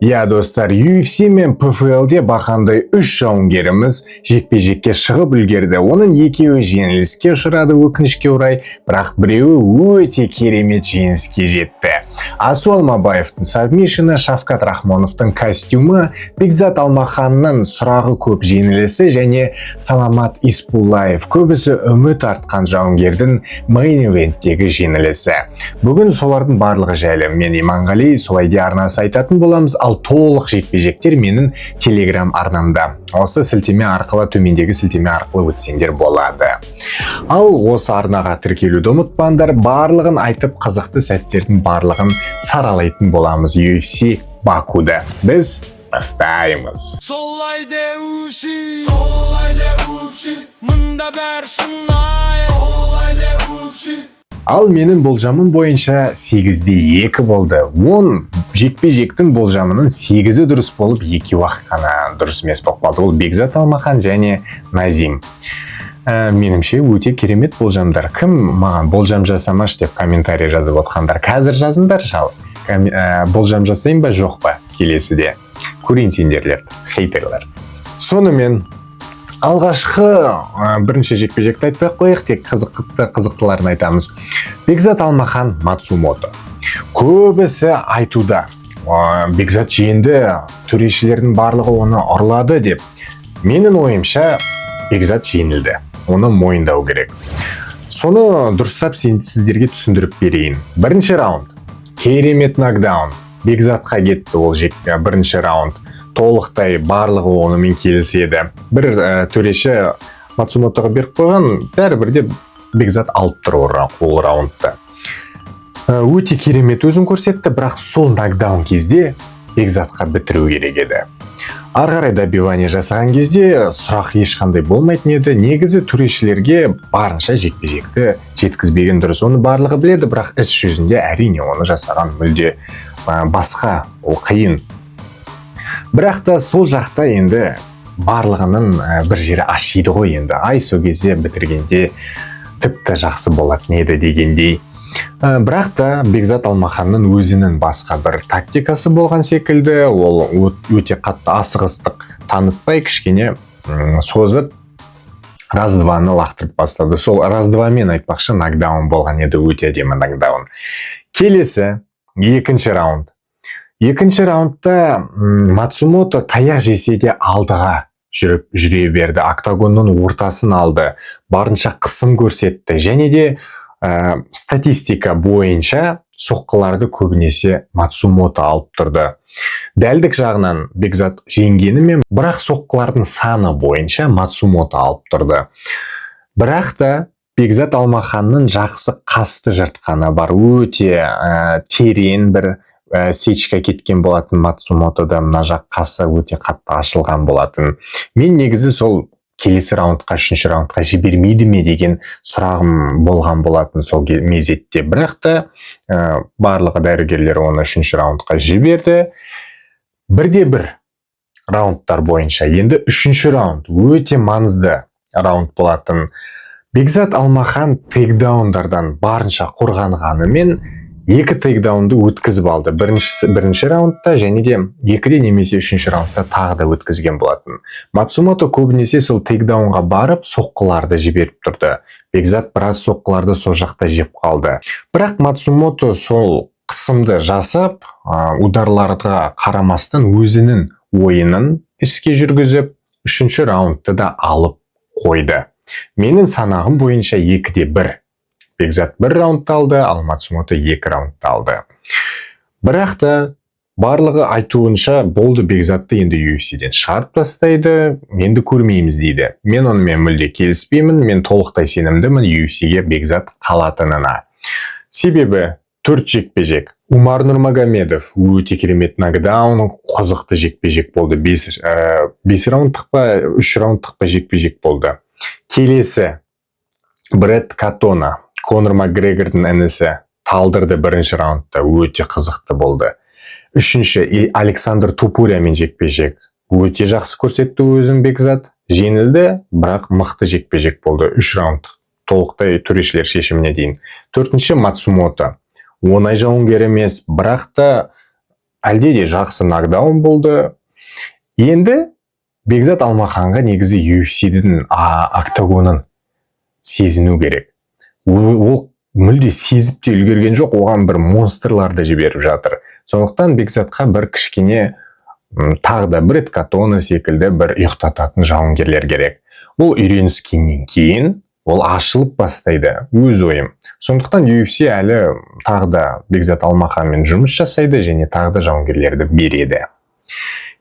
Ya dostlar, UFC мен PFL'де бақандай 3 жауынгеріміз жекпе-жекке шығып үлгерді. Оның екеуі жеңіліске ұшырады өкінішке орай, бірақ біреуі өте керемет жеңіске жетті. Асу Алмабаевтың сабмишіні, Шавкат Рахмоновтың костюмы, Бекзат Алмаханның сұрағы көп жеңілісі және Саламат Испулаев көбісі үміт артқан жауынгердің мейн-ивенттегі жеңілісі. Бүгін солардың барлығы жайлы мен Иманғали Солайде арнасы айтатын боламыз, ал толық жекпе-жектер менің телеграм арнамда. Осы сілтеме арқылы, төмендегі сілтеме арқылы өтсеңдер болады. Ал осы арнаға тіркелуді ұмытпаңдар, барлығын айтып, қызықты сәттердің барлығын саралайтын боламыз UFC Бакуда. Біз бастаймыз. Солайде UFC, мында бәрі шынайы. Солайде UFC. Ал менің болжамым бойынша 8-де 2 болды. 10 жекпе-жектің болжамының 8-і дұрыс болып, 2 уақыт қана дұрыс емес болып қалды. Ол Бекзат Алмахан және Назим. Меніңше өте керемет болжамдар. Кім маған болжам жасамаш деп комментарий жазып отқандар, қазір жазыңдар шал. Болжам жасайын ба жоқ па келесіде. Көрейін сендерлерді, хейтерлер. Сонымен алғашқы бірінші жекпе-жекті айтпай қояйық, тек қызықтыларын айтамыз. Бекзат Алмахан Мацумото. Көбісі айтуда. Бекзат жеңді, төрешілердің барлығы оны ұрлады деп. Менің ойымша Бекзат жеңілді. Оны мойындау керек. Соны дұрыстап сіздерге түсіндіріп берейін. Бірінші раунд. Керемет нокдаун. Бекзатқа кетті ол бірінші раунд. Толықтай барлығы онымен келіседі. Бір төреші Мацумотоға беріп қойған, бәрібірде Бекзат алып тұр ол раундты. Өте керемет өзін көрсетті, бірақ сол нокдаун кезде Бекзатқа бітіру керек еді. Арғарай добивание жасаған кезде сұрақ ешқандай болмайтын еді. Негізі төрешілерге барынша жекпе-жекті жеткізбеген дұрыс. Оны барлығы біледі, бірақ іс жүзінде әрине оны жасаған мүлде басқа, ол қиын. Бірақ та сол жақта енді барлығының бір жері ашиды ғой енді. Ай, сол кезде бітіргенде тіпті жақсы болатын еді дегендей. Бірақ та Бекзат Алмаханның өзінің басқа бір тактикасы болған секілді. Ол өте қатты асығыстық танытпай, кішкене созып, раз-дваны лақтырып бастады. Сол раз-двамен айтпақшы нокдаун болған еді, өте әдемі нокдаун. Келесі, екінші раунд. Екінші раундта Мацумото таяқ жесе де алдыға жүре берді. Октагонның ортасын алды. Барынша қысым көрсетті. Және де статистика бойынша соққыларды көбінесе Мацумото алып тұрды. Дәлдік жағынан Бекзат жеңгенімен, бірақ соққылардың саны бойынша Мацумото алып тұрды. Бірақ та Бекзат Алмаханның жақсы қасты жыртқаны бар. Өте терең бір сечка кеткен болатын Мацумотода, мына жақ қасы өте қатты ашылған болатын. Мен негізі сол келесі раундқа, үшінші раундқа жібермейді ме деген сұрағым болған болатын сол мезетте. Бірақ та барлығы дәрігерлер оны үшінші раундқа жіберді. Бірде-бір раундтар бойынша. Енді үшінші раунд өте маңызды раунд болатын. Бекзат Алмахан тейкдаундардан барынша қорғанғанымен 2 тейкдаунды өткізіп алды. Бірінші раундта және де 2-де немесе 3-ші раундта тағы да өткізген болатын. Мацумото көбінесе сол тейкдаунға барып, соққыларды жіберіп тұрды. Бекзат біраз соққыларды сол жақта жеп қалды. Бірақ Мацумото сол қысымды жасап, ударларға қарамастан өзінің ойынын іске жүргізіп, 3-ші раундты да алып қойды. Менің санағым бойынша 2-де 1. Бекзат 1 раундты алды, ал Мацумото 2 раундты алды. Бірақ та барлығы айтуынша болды, Бекзатты енді UFC-ден шығарып тастайды, енді көрмейміз дейді. Мен онымен мүлде келіспеймін, мен толықтай сенімдімін UFC-ге Бекзат қалатынына. Себебі 4 жекпе-жек. Умар Нурмагомедов өте керемет нокдаун, қызықты жекпе-жек болды. 5 раундтық па, 3 раундтық па жекпе-жек болды. Келесі Брэд Катона, Конор Макгрегордың інісі, талдырды бірінші раундта, өте қызықты болды. Үшінші Александр Тупурямен жекпе-жек. Өте жақсы көрсетті өзін Бекзат. Жеңілді, бірақ мықты жекпе-жек болды. 3 раунд. Толықтай төрешілер шешіміне дейін. Төртінші Мацумото. Оңай жауынгер емес, бірақ та әлде де жақсы нокдаун болды. Енді Бекзат Алмаханға негізі UFC-дің октагонын сезіну керек. Ол мүлде сезіп те үлгерген жоқ, оған бір монстрларды жіберіп жатыр. Сондықтан Бекзатқа бір кішкене тағы да Бред Катона секілді бір ұйықтататын жауынгерлер керек. Ол үйреніскеннен кейін ол ашылып бастайды, өз ойым. Сондықтан UFC әлі тағы да Бекзат Алмаханмен жұмыс жасайды және тағы да жауынгерлерді береді.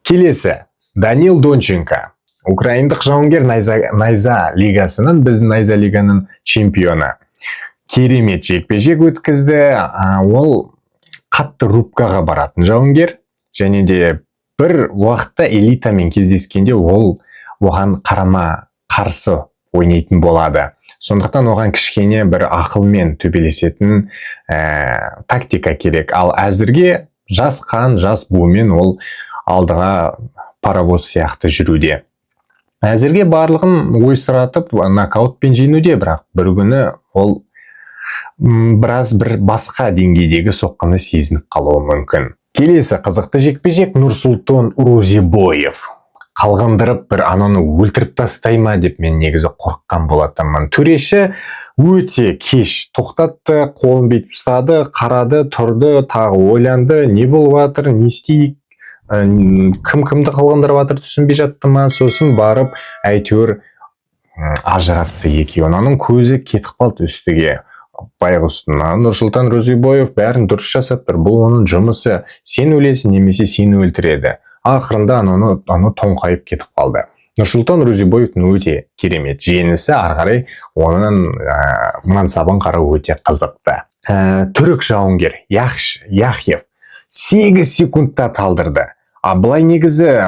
Келесі Данил Донченко, украиндық жауынгер найза лигасының, біздің найза лиганың чемпионы. Керемет жекпе-жек өткізді. Ол қатты рубкаға баратын жауынгер, және де бір уақытта элитамен кездескенде ол оған қарама қарсы ойнайтын болады. Сондықтан оған кішкене бір ақылмен төбелесетін тактика керек. Ал әзірге жас қан, жас буымен ол алдыға паровоз сияқты жүруде. Әзірге барлығын ойсыратып нокаутпен жеңуде, бірақ бір күні ол біраз бір басқа деңгейдегі соққыны сезініп қалуы мүмкін. Келесі қызықты жекпе-жек Нурсултан Розибоев. Қалғандырып бір ананы өлтіріп тастай ма деп мен негізі қорыққан болатынмын. Төреші өте кеш тоқтатты, қолын бүйтіп ұстады, қарады, тұрды, тағы ойланды, не болып жатыр, не істейік, кім-кімді қалғандырып жатыр түсінбей жатты ма, сосын барып әйтеуір ажыратты екеуін. Оның көзі кетіп қалды үстіге. Байғұстына Нурсултан Розибоев бәрін дұрыс жасап тұр, бұл оның жұмысы, сен өлесің немесе сені өлтіреді. Ақырында аны тоңқайып кетіп қалды. Нурсултан Розибоевтың өте керемет жеңісі, арғарай оның мансабын қарау өте қызықты. Түрік жауынгер Яхьев 8 секундта талдырды. Бұлай негізі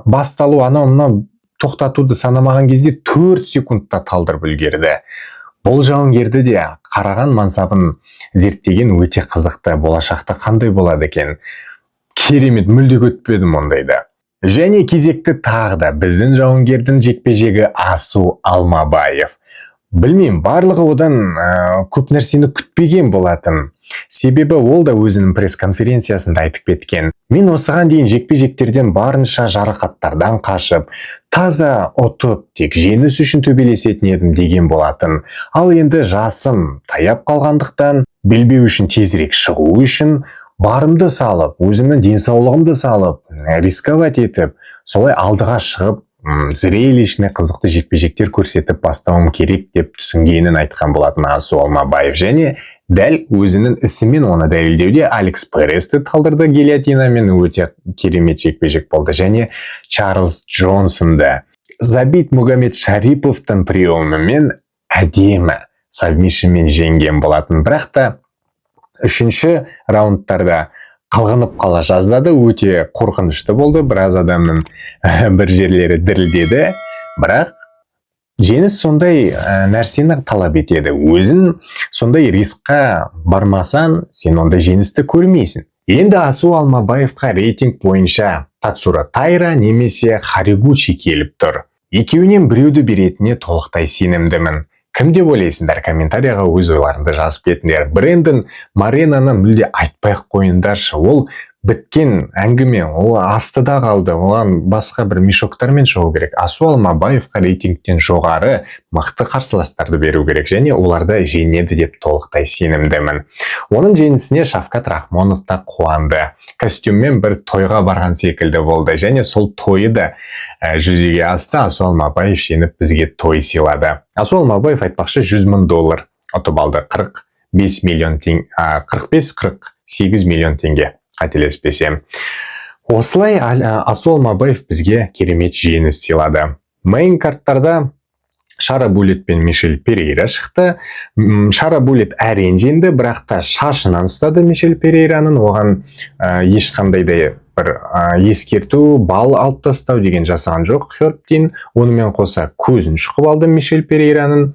басталу анау тоқтатуды санамаған кезде 4 секундта талдырып үлгерді. Бұл жауынгерді де қараған мансабын зерттеген өте қызықты. Болашақта қандай болады екен? Керемет, мүлде көтпедім ондайды. Және кезекті тағы да біздің жауынгердің жекпе-жегі Асу Алмабаев. Білмеймін, барлығы одан көп нәрсені күтпеген болатын. Себебі ол да өзінің пресс-конференциясында айтып кеткен. Мен осыған дейін жекпе-жектерден барынша жарақаттардан қашып, таза ұтып, тек жеңіс үшін төбелесетін едім деген болатын. Ал енді жасым таяп қалғандықтан, белбеу үшін тезірек шығу үшін барымды салып, өзімнің денсаулығымды салып, рисковать етіп, солай алдыға шығып, зрелищный қызықты жекпе-жектер көрсетіп бастауым керек деп түсінгенін айтқан болатын Асу Алмабаев. Және дәл өзінің ісімен оны дәлелдеуде Алекс Пересті талдырды гильотинамен, өте керемет жекпе-жек болды. Және Чарльз Джонсонды Забит Мухаммед Шариповтың приемымен әдемі сабмишнмен жеңген болатын. Бірақ та үшінші раундтарда қылғынып қала жаздады, өте қорқынышты болды. Біраз адамның бір жерлері дірілдеді, бірақ жеңіс сондай нәрсені талап етеді. Өзін сондай рискқа бармасан, сен онда жеңісті көрмейсің. Енді Асу Алмабаевқа рейтинг бойынша Тацура Тайра немесе Харигучи келіп тұр. Екеуінен біреуді беретіне толықтай сенімдімін. Кім деп ойлайсыңдар? Комментарияға өз ойларыңды жазып кетіңдер. Брэндон Моренаны мүлде айтпай-ақ қойыңдаршы. Ол біткен әңгіме, ол астыда қалды. Оған басқа бір мешоктармен шығу керек. Асу Алмабаевқа рейтингтен жоғары мықты қарсыластарды беру керек, және оларды жеңеді деп толықтай сенімдімін. Оның жеңісіне Шавкат Рахмонов та қуанды. Костюммен бір тойға барған секілді болды, және сол тойы да жүзеге асты. Асу Алмабаев жеңіп бізге той сыйлады. Асу Алмабаев айтпақшы $100 000 ұтып алды. 45 миллион теңге, 48 миллион теңге. Қателеспесем. Осылай Асу Алмабаев бізге керемет жеңіс сыйлады. Мейн карттарда Шара Буллет пен Мишель Перейра шықты. Шара Буллет әрең жеңді, бірақ та шашынан ұстады Мишель Перейраның. Оған ешқандай да бір ескерту, бал алып тастау деген жасаған жоқ Хёрптин. Онымен қоса көзін шұқып алды Мишель Перейраның.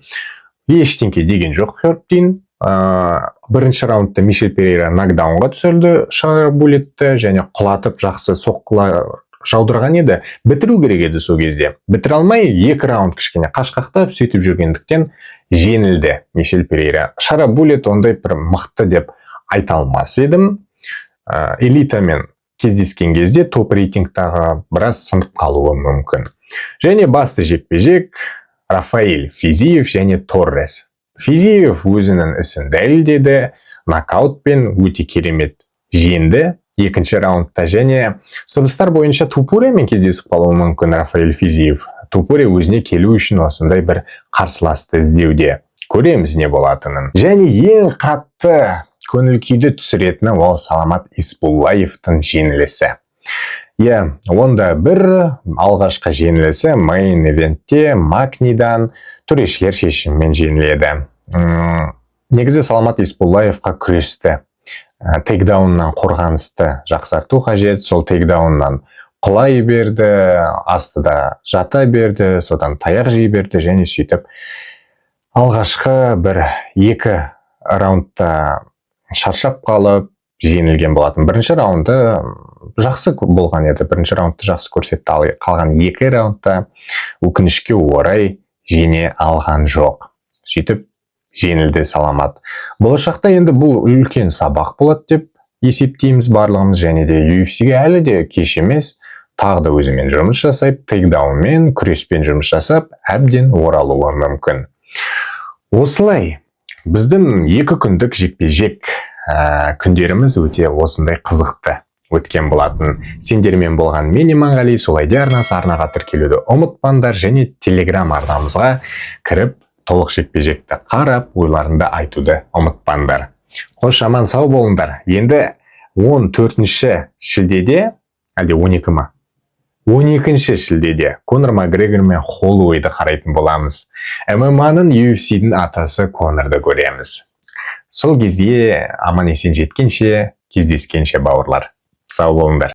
Ештеңке деген жоқ Хёрптин. Бірінші раундта Мишель Перейра нокдаунға түсірді Шара Буллетті, және құлатып жақсы соққылар жаудырған еді. Бітіру керек еді сол кезде. Бітіре алмай, 2 раунд кішкене қашқақтап сөйтіп жүргендіктен жеңілді Мишель Перейра. Шара Буллет ондай бір мықты деп айта алмас едім. Элитамен кездескен кезде топ рейтингтағы біраз сынып қалуы мүмкін. Және басты жекпе-жек Рафаэль Физиев және Торрес. Физиев өзінің ісін дәлелдеді, нокаутпен өте керемет жеңді екінші раундта, және сыбыстар бойынша Тупуремен кездесіп қалуы мүмкін Рафаэль Физиев. Тупуре өзіне келу үшін осындай бір қарсыласты іздеуде. Көреміз не болатынын. Және ең қатты көңіл күйді түсіретіні ол Саламат Исбуллаевтың жеңілісі. Онда бір алғашқы жеңілісі мейн ивентте Макнидан төрешілер шешімімен жеңіледі. Негізі Саламат Исбуллаевқа күресті. Тейкдауннан қорғанысты жақсарту қажет, сол тейкдауннан құлай берді, астыда жата берді, содан таяқ жей берді, және сөйтіп алғашқы бір 2 раундта шаршап қалып жеңілген болатын. Бірінші раунды жақсы болған еді, бірінші раундты жақсы көрсетті, қалған 2 раундта өкінішке орай жеңе алған жоқ. Сөйтіп жеңілді Саламат. Болашақта енді бұл үлкен сабақ болады деп есептейміз барлығымыз, және де UFC-ге әлі де кеш емес, тағы да өзімен жұмыс жасап, тейкдаунмен, күреспен жұмыс жасап, әбден оралуы мүмкін. Осылай, біздің 2 күндік жекпе-жек күндеріміз өте осындай қызықты өткен болатын. Сендермен болған мен Иманғали. Солайде арнасы арнаға тіркелуді ұмытпаңдар, және Telegram арнамызға кіріп толық жекпе-жекті қарап, ойларында айтуды ұмытпаңдар. Қош аман сау болыңдар. Енді 14 шілдеде, әлде 12 ма? 12 шілдеде Конор Макгрегор мен Холлоуэйді қарайтын боламыз. ММА-ның UFC-дің атасы Конорды көреміз. Сол кезде аман есен жеткенше, кездескенше бауырлар. Сау болыңдар.